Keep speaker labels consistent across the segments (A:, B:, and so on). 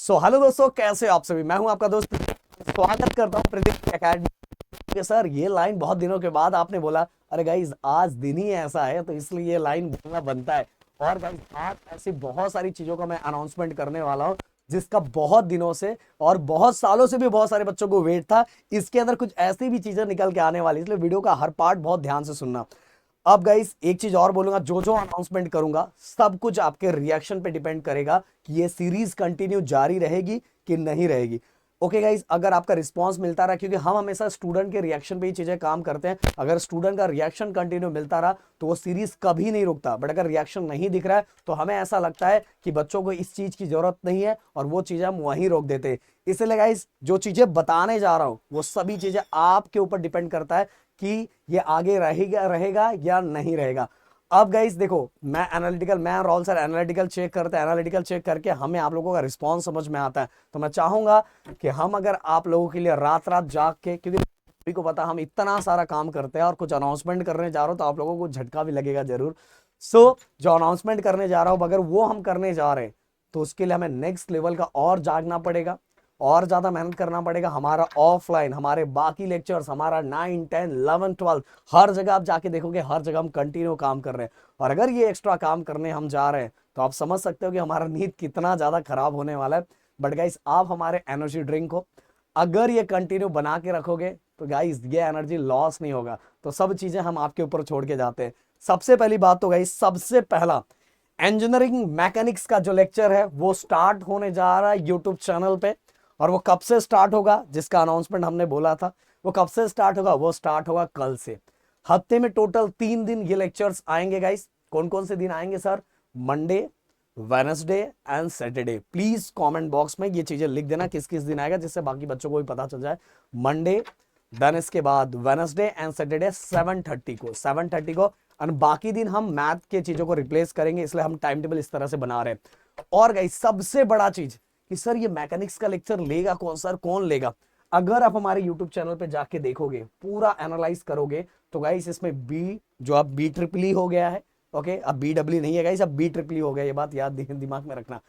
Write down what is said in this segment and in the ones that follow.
A: Hello दोस्तों, कैसे हो आप सभी। मैं हूं आपका दोस्त, स्वागत करता हूं प्रदीप एकेडमी के। सर, ये लाइन बहुत दिनों के बाद आपने बोला। अरे गाइज, आज दिन ही ऐसा है तो इसलिए ये लाइन बोलना बनता है। और गाइज, आज ऐसी बहुत सारी चीजों का मैं अनाउंसमेंट करने वाला हूं जिसका बहुत दिनों से और बहुत सालों से भी बहुत सारे बच्चों को वेट था। इसके अंदर कुछ ऐसी भी चीजें निकल के आने वाली, इसलिए वीडियो का हर पार्ट बहुत ध्यान से सुनना। अब गाइस, एक चीज और बोलूंगा, जो जो अनाउंसमेंट करूंगा सब कुछ आपके रिएक्शन पे डिपेंड करेगा कि ये सीरीज कंटिन्यू जारी रहेगी कि नहीं रहेगी। ओके गाइस, अगर आपका रिस्पांस मिलता रहा, क्योंकि हम हमेशा स्टूडेंट के रिएक्शन पे ही चीजें काम करते हैं, अगर स्टूडेंट का रिएक्शन कंटिन्यू मिलता रहा तो वो सीरीज कभी नहीं रुकता। बट अगर रिएक्शन नहीं दिख रहा है तो हमें ऐसा लगता है कि बच्चों को इस चीज की जरूरत नहीं है और वो चीजें हम वहीं रोक देते हैं। इसलिए गाइस, जो चीजें बताने जा रहा हूं वो सभी चीजें आपके ऊपर डिपेंड करता है कि ये आगे रहेगा रहेगा या नहीं रहेगा। अब गाइस देखो, मैं और राहुल सर एनालिटिकल चेक करते हैं। एनालिटिकल चेक करके हमें आप लोगों का रिस्पांस समझ में आता है। तो मैं चाहूंगा कि हम अगर आप लोगों के लिए रात रात जाग के, क्योंकि सभी को पता हम इतना सारा काम करते हैं और कुछ अनाउंसमेंट करने जा रहा हूं तो आप लोगों को झटका भी लगेगा जरूर। जो अनाउंसमेंट करने जा रहा हूं अगर वो हम करने जा रहे हैं तो उसके लिए हमें नेक्स्ट लेवल का और जागना पड़ेगा और ज्यादा मेहनत करना पड़ेगा। हमारा ऑफलाइन, हमारे बाकी लेक्चर्स, हमारा 9, 10, 11, 12, हर जगह आप जाके देखोगे, हर जगह हम कंटिन्यू काम कर रहे हैं। और अगर ये एक्स्ट्रा काम करने हम जा रहे हैं तो आप समझ सकते हो कि हमारा नींद कितना ज्यादा खराब होने वाला है। बट गाइस, आप हमारे एनर्जी ड्रिंक को अगर ये कंटिन्यू बना के रखोगे तो गाइस ये एनर्जी लॉस नहीं होगा। तो सब चीजें हम आपके ऊपर छोड़ के जाते हैं। सबसे पहली बात तो गाइस, सबसे पहला इंजीनियरिंग मैकेनिक्स का जो लेक्चर है वो स्टार्ट होने जा रहा है यूट्यूब चैनल पे। और वो कब से स्टार्ट होगा, जिसका अनाउंसमेंट हमने बोला था, वो कब से स्टार्ट होगा? वो स्टार्ट होगा कल से। हफ्ते में टोटल 3 दिन ये लेक्चर्स आएंगे गाइस। कौन कौन से दिन आएंगे sir? Monday, Wednesday and Saturday. Please comment box में ये चीजें लिख देना किस किस दिन आएगा, जिससे बाकी बच्चों को भी पता चल जाए। मंडे, देन इसके बाद वेनसडे एंड सैटरडे 7:30 को और बाकी दिन हम मैथ के चीजों को रिप्लेस करेंगे, इसलिए हम टाइम टेबल इस तरह से बना रहे हैं। और गाइस, सबसे बड़ा चीज कि सर ये मैकेनिक्स का लेक्चर लेगा कौन सर, कौन लेगा? अगर आप हमारे यूट्यूब चैनल पे जाके देखोगे, पूरा एनालाइज करोगे तो गाइस इसमें बी, जो अब बी ट्रिपल हो गया है, ओके, अब बी डब्ल्यू नहीं है गाइस, अब बी ट्रिपल हो गया। ये बात याद दिमाग में रखना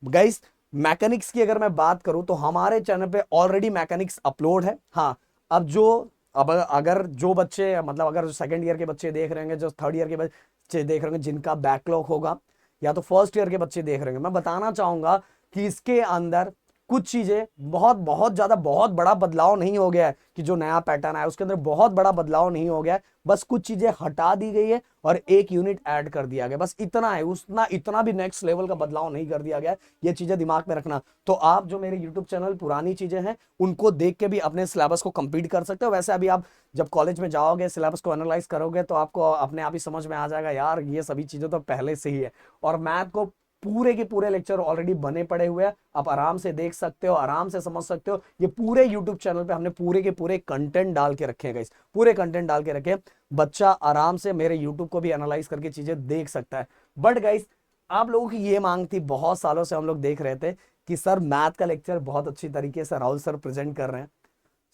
A: गाइस। मैकेनिक्स की अगर मैं बात करूं तो हमारे चैनल पे ऑलरेडी मैकेनिक्स अपलोड है। हाँ, अब अगर जो बच्चे, मतलब अगर सेकंड ईयर के बच्चे देख रहे होंगे, जो थर्ड ईयर के बच्चे देख रहे होंगे, जिनका बैकलॉग होगा, या तो फर्स्ट ईयर के बच्चे देख रहे होंगे, मैं बताना चाहूंगा कि इसके अंदर कुछ चीजें बहुत बहुत ज्यादा, बहुत बड़ा बदलाव नहीं हो गया है। कि जो नया पैटर्न है उसके अंदर बहुत बड़ा बदलाव नहीं हो गया है, बस कुछ चीजें हटा दी गई है और एक यूनिट ऐड कर दिया गया, बस इतना है। उतना इतना भी नेक्स्ट लेवल का बदलाव नहीं कर दिया गया है। ये चीजें दिमाग में रखना। तो आप जो मेरे यूट्यूब चैनल पुरानी चीजें हैं उनको देख के भी अपने सिलेबस को कंप्लीट कर सकते हो। वैसे अभी आप जब कॉलेज में जाओगे, सिलेबस को एनालाइज करोगे तो आपको अपने आप ही समझ में आ जाएगा, यार ये सभी चीजें तो पहले से ही है। और मैथ को पूरे के पूरे लेक्चर ऑलरेडी बने पड़े हुए हैं, आप आराम से देख सकते हो, आराम से समझ सकते हो। ये पूरे यूट्यूब चैनल पे हमने पूरे के पूरे कंटेंट डाल के रखे हैं गाइस, पूरे कंटेंट डाल के रखे। बच्चा आराम से मेरे यूट्यूब को भी एनालाइज करके चीजें देख सकता है। बट गाइस, आप लोगों की ये मांग थी, बहुत सालों से हम लोग देख रहे थे कि सर मैथ का लेक्चर बहुत अच्छी तरीके से राहुल सर प्रेजेंट कर रहे हैं,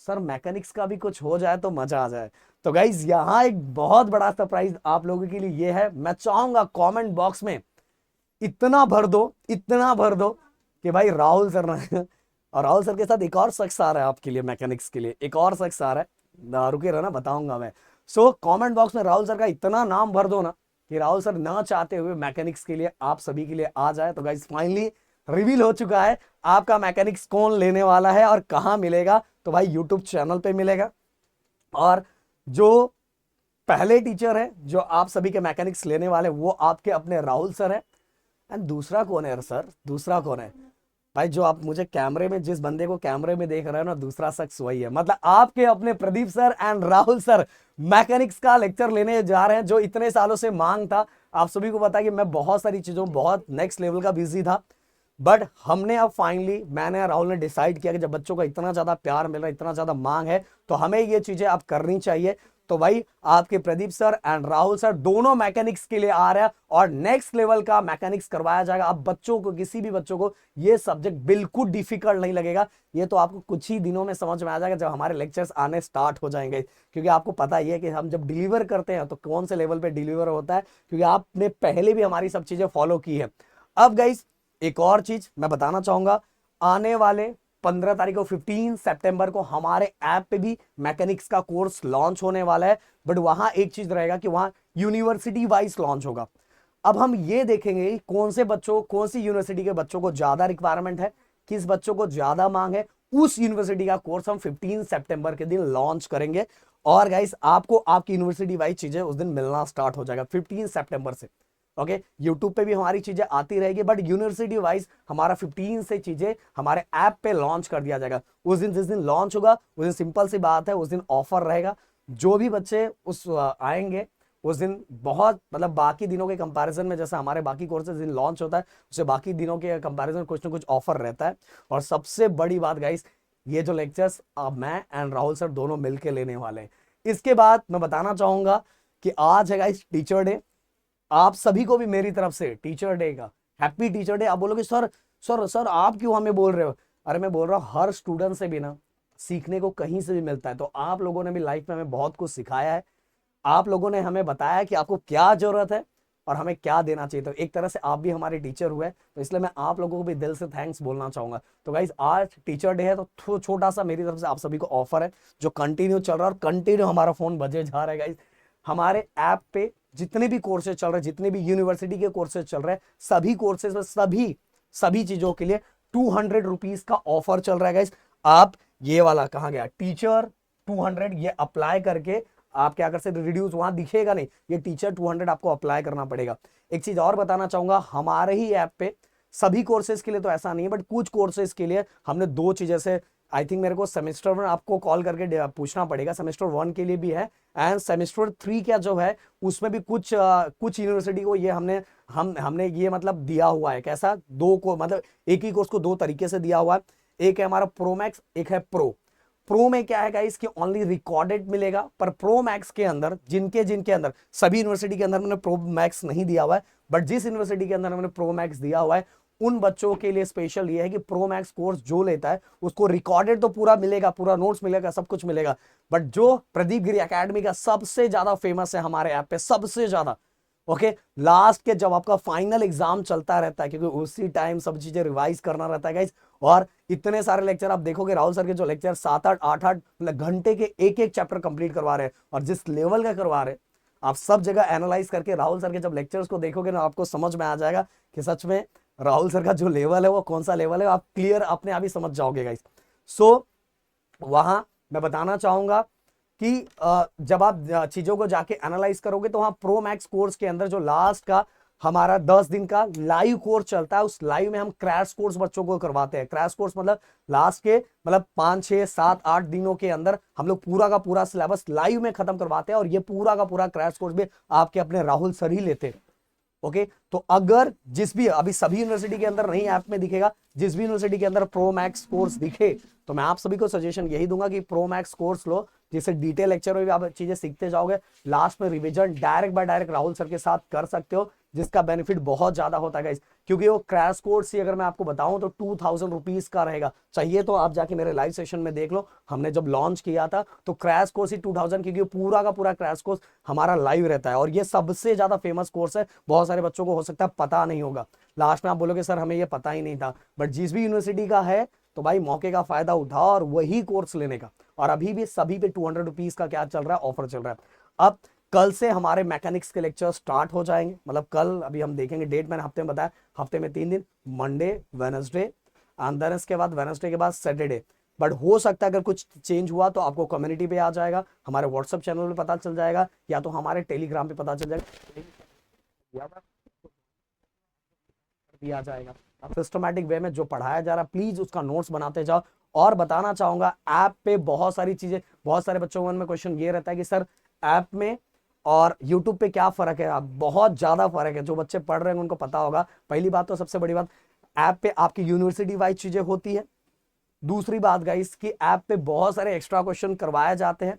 A: सर मैकेनिक्स का भी कुछ हो जाए तो मजा आ जाए। तो गाइज, यहां एक बहुत बड़ा सरप्राइज आप लोगों के लिए ये है। मैं चाहूंगा कमेंट बॉक्स में इतना भर दो, इतना भर दो कि भाई राहुल सर ना और राहुल सर के साथ एक और शख्स आ रहा है आपके लिए, मैकेनिक्स के लिए एक और शख्स आ रहा है रुके रहना, बताऊंगा मैं। कमेंट बॉक्स में राहुल सर का इतना नाम भर दो ना कि राहुल सर ना चाहते हुए मैकेनिक्स के लिए आप सभी के लिए आ जाए। तो गाइस, फाइनली रिवील हो चुका है आपका मैकेनिक्स कौन लेने वाला है और कहां मिलेगा। तो भाई यूट्यूब चैनल पे मिलेगा। और जो पहले टीचर है जो आप सभी के मैकेनिक्स लेने वाले, वो आपके अपने राहुल सर है। एंड दूसरा कौन है सर? दूसरा कौन है भाई? जो आप मुझे कैमरे में, जिस बंदे को कैमरे में देख रहे हो ना, दूसरा शख्स वही है। मतलब आपके अपने Pradeep sir and Rahul sir mechanics का लेक्चर लेने जा रहे हैं, जो इतने सालों से मांग था। आप सभी को पता है कि मैं बहुत सारी चीजों, बहुत नेक्स्ट लेवल का बिजी था। बट हमने अब फाइनली, मैंने राहुल ने डिसाइड किया कि जब बच्चों का इतना ज्यादा प्यार मिल रहा है, इतना ज्यादा मांग है, तो हमें ये चीजें अब करनी चाहिए। तो भाई, आपके Pradeep sir and Rahul sir दोनों मैकेनिक्स के लिए आ रहे हैं और नेक्स्ट लेवल का मैकेनिक्स करवाया जाएगा। अब बच्चों को, किसी भी बच्चों को ये सब्जेक्ट बिल्कुल डिफिकल्ट नहीं लगेगा। ये तो आपको कुछ ही दिनों में समझ में आ जाएगा जब हमारे लेक्चर्स आने स्टार्ट हो जाएंगे। क्योंकि आपको पता ही है कि हम जब डिलीवर करते हैं तो कौन से लेवल पे डिलीवर होता है, क्योंकि आपने पहले भी हमारी सब चीजें फॉलो की है। अब गाइस, एक और चीज मैं बताना चाहूंगा, आने वाले 15 तारीख को 15 सितंबर को हमारे ऐप पे भी मैकेनिक्स का कोर्स लॉन्च होने वाला है। बट वहां एक चीज रहेगा कि वहां यूनिवर्सिटी वाइज लॉन्च होगा। अब हम ये देखेंगे कौन से बच्चों, कौन सी यूनिवर्सिटी के बच्चों को ज्यादा रिक्वायरमेंट है, किस बच्चों को ज्यादा मांग है, उस यूनिवर्सिटी का कोर्स हम 15 सितंबर के दिन लॉन्च करेंगे। और गाइस आपको आपकी यूनिवर्सिटी वाइज चीजें उस दिन मिलना स्टार्ट हो जाएगा 15 सितंबर से। ओके, यूट्यूब पे भी हमारी चीजें आती रहेगी, बट यूनिवर्सिटी वाइज हमारा 15 से चीजें हमारे ऐप पे लॉन्च कर दिया जाएगा। उस दिन जिस दिन लॉन्च होगा उस दिन सिंपल सी बात है, उस दिन ऑफर रहेगा। जो भी बच्चे उस आएंगे उस दिन बहुत मतलब बाकी दिनों के कंपैरिजन में, जैसा हमारे बाकी कोर्सेज दिन लॉन्च होता है उससे बाकी दिनों के कंपैरिजन कुछ ना कुछ ऑफर रहता है। और सबसे बड़ी बात गाइस, ये जो लेक्चर्स अब मैं एंड राहुल सर दोनों मिलके लेने वाले हैं। इसके बाद मैं बताना चाहूंगा कि आज है गाइस टीचर डे। आप सभी को भी मेरी तरफ से टीचर डे का हैप्पी टीचर डे। आप बोलोगे सर सर सर आप क्यों हमें बोल रहे हो? अरे मैं बोल रहा हूँ हर स्टूडेंट से भी ना सीखने को कहीं से भी मिलता है। तो आप लोगों ने भी लाइफ में हमें बहुत कुछ सिखाया है, आप लोगों ने हमें बताया कि आपको क्या जरूरत है और हमें क्या देना चाहिए। तो एक तरह से आप भी हमारे टीचर हुए, तो इसलिए मैं आप लोगों को भी दिल से थैंक्स बोलना चाहूंगा। तो गाइज आज टीचर डे है, तो छोटा सा मेरी तरफ से आप सभी को ऑफर है जो कंटिन्यू चल रहा है और कंटिन्यू हमारा फोन बजे जा रहा है गाइज। हमारे ऐप पे जितने भी कोर्सेज चल रहे हैं, जितने भी यूनिवर्सिटी के कोर्सेज चल रहे हैं, सभी कोर्सेज में सभी चीजों के लिए 200 रुपीज का ऑफर चल रहा है गाइज। आप ये वाला कहाँ गया टीचर 200, ये अप्लाई करके आप क्या कर सकते, रिड्यूस वहां दिखेगा नहीं, ये टीचर 200 आपको अप्लाई करना पड़ेगा। एक चीज और बताना चाहूंगा, हमारे ही ऐप पे सभी कोर्सेज के लिए तो ऐसा नहीं है, बट कुछ कोर्सेज के लिए हमने दो चीजें से, आई थिंक मेरे को सेमेस्टर 1 आपको कॉल करके पूछना पड़ेगा, सेमेस्टर 1 के लिए भी है एंड सेमेस्टर 3 क्या जो है उसमें भी कुछ यूनिवर्सिटी को ये हमने ये मतलब दिया हुआ है। कैसा? दो को मतलब एक ही कोर्स को दो तरीके से दिया हुआ है। एक है हमारा प्रो मैक्स, एक है प्रो में क्या है गाइस कि ओनली रिकॉर्डेड मिलेगा, पर प्रो मैक्स के अंदर जिनके अंदर सभी यूनिवर्सिटी के अंदर मैंने प्रो मैक्स नहीं दिया हुआ है, बट जिस यूनिवर्सिटी के अंदर मैंने प्रो मैक्स दिया हुआ है उन बच्चों के लिए स्पेशल ये है कि प्रो मैक्स कोर्स जो लेता है उसको रिकॉर्डेड तो पूरा मिलेगा, पूरा नोट्स मिलेगा, सब कुछ मिलेगा। बट जो प्रदीप गिरी एकेडमी का सबसे ज्यादा फेमस है हमारे ऐप पे, सबसे ज्यादा ओके, लास्ट के जब आपका फाइनल एग्जाम चलता रहता है, क्योंकि उसी टाइम सब चीजें रिवाइज करना रहता है गाइस। और इतने सारे लेक्चर आप देखोगे, राहुल सर के जो लेक्चर 7-8 8-8 मतलब घंटे के एक एक चैप्टर कंप्लीट करवा रहे हैं, और जिस लेवल का करवा रहे हैं आप सब जगह एनालाइज करके राहुल सर के जब लेक्चर्स को देखोगे ना, आपको समझ में आ जाएगा कि सच में राहुल सर का जो लेवल है वो कौन सा लेवल है, आप क्लियर अपने आप ही समझ जाओगे गाइस। सो वहां मैं बताना चाहूंगा कि जब आप चीजों को जाके एनालाइज करोगे तो वहां प्रो मैक्स कोर्स के अंदर जो लास्ट का हमारा 10 दिन का लाइव कोर्स चलता है, उस लाइव में हम क्रैश कोर्स बच्चों को करवाते हैं। क्रैश कोर्स मतलब लास्ट के मतलब 5 6 7 8 दिनों के अंदर हम लोग पूरा का पूरा सिलेबस लाइव में खत्म करवाते हैं, और ये पूरा का पूरा क्रैश कोर्स भी आपके अपने राहुल सर ही लेते हैं। ओके, तो अगर जिस भी अभी सभी यूनिवर्सिटी के अंदर नहीं ऐप में दिखेगा, जिस भी यूनिवर्सिटी के अंदर प्रो मैक्स कोर्स दिखे तो मैं आप सभी को सजेशन यही दूंगा कि प्रो मैक्स कोर्स लो, जिससे डिटेल लेक्चर में भी आप चीजें सीखते जाओगे, लास्ट में revision direct by direct Rahul sir के साथ कर सकते हो, जिसका बेनिफिट बहुत ज्यादा होता है गाइस। क्योंकि वो क्रैश कोर्स ही अगर मैं आपको बताऊं तो 2000 रुपीज का रहेगा। चाहिए तो आप जाके मेरे लाइव सेशन में देख लो, हमने जब लॉन्च किया था तो क्रैश कोर्स ही 2000, क्योंकि पूरा का पूरा क्रैश कोर्स हमारा लाइव रहता है और ये सबसे ज्यादा फेमस कोर्स है। बहुत सारे बच्चों को हो सकता है पता नहीं होगा, लास्ट में आप बोलोगे सर हमें ये पता ही नहीं था, बट जिस भी यूनिवर्सिटी का है तो भाई मौके का फायदा उठाओ और वही कोर्स लेने का। और अभी भी सभी पे 200 रुपीज का क्या चल रहा है, ऑफर चल रहा है। अब कल से हमारे मैकेनिक्स के लेक्चर स्टार्ट हो जाएंगे, मतलब कल अभी हम देखेंगे, डेट मैंने हफ्ते में बताया, हफ्ते में 3 दिन, मंडे वेडनेसडे एंड देन इसके बाद वेडनेसडे के बाद सैटरडे। बट हो सकता है अगर कुछ चेंज हुआ तो आपको कम्युनिटी पे आ जाएगा, हमारे व्हाट्सएप चैनल पे पता चल जाएगा, या तो हमारे टेलीग्राम पे पता चल जाएगा, दिया जाएगा। अब सिस्टमैटिक वे में जो पढ़ाया जा रहा है प्लीज उसका नोट्स बनाते जाओ। और बताना चाहूंगा ऐप पे बहुत सारी चीजें, बहुत सारे बच्चों के मन में क्वेश्चन ये रहता है कि सर ऐप में और यूट्यूब पे क्या फर्क है। बहुत ज्यादा फर्क है, जो बच्चे पढ़ रहे हैं उनको पता होगा। पहली बात तो सबसे बड़ी बात, ऐप पे आपकी यूनिवर्सिटी वाइज चीजें होती है। दूसरी बात गाइस कि ऐप पे बहुत सारे एक्स्ट्रा क्वेश्चन करवाए जाते हैं।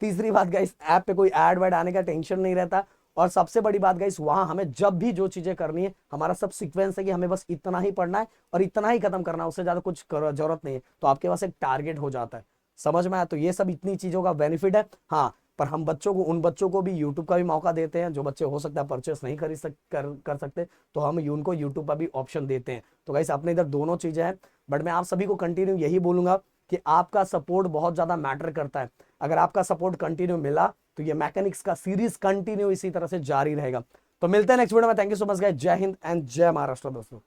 A: तीसरी बात गाइस, ऐप पे कोई ऐड वैड आने का टेंशन नहीं रहता। और सबसे बड़ी बात गाइस, वहां हमें जब भी जो चीजें करनी है, हमारा सब सीक्वेंस है कि हमें बस इतना ही पढ़ना है और इतना ही खत्म करना है, उससे ज्यादा कुछ जरूरत नहीं है। तो आपके पास एक टारगेट हो जाता है, समझ में आया? तो ये सब इतनी चीजों का बेनिफिट है। हाँ, पर हम बच्चों को, उन बच्चों को भी यूट्यूब का भी मौका देते हैं जो बच्चे हो सकता है परचेस नहीं कर सकते, तो हम उनको यूट्यूब पर भी ऑप्शन देते हैं। तो गाइस अपने इधर दोनों चीजें हैं, बट मैं आप सभी को कंटिन्यू यही बोलूंगा कि आपका सपोर्ट बहुत ज्यादा मैटर करता है। अगर आपका सपोर्ट कंटिन्यू मिला तो ये मैकेनिक्स का सीरीज कंटिन्यू इसी तरह से जारी रहेगा। तो मिलते हैं नेक्स्ट वीडियो में। Thank you so much guys, जय हिंद एंड जय महाराष्ट्र दोस्तों।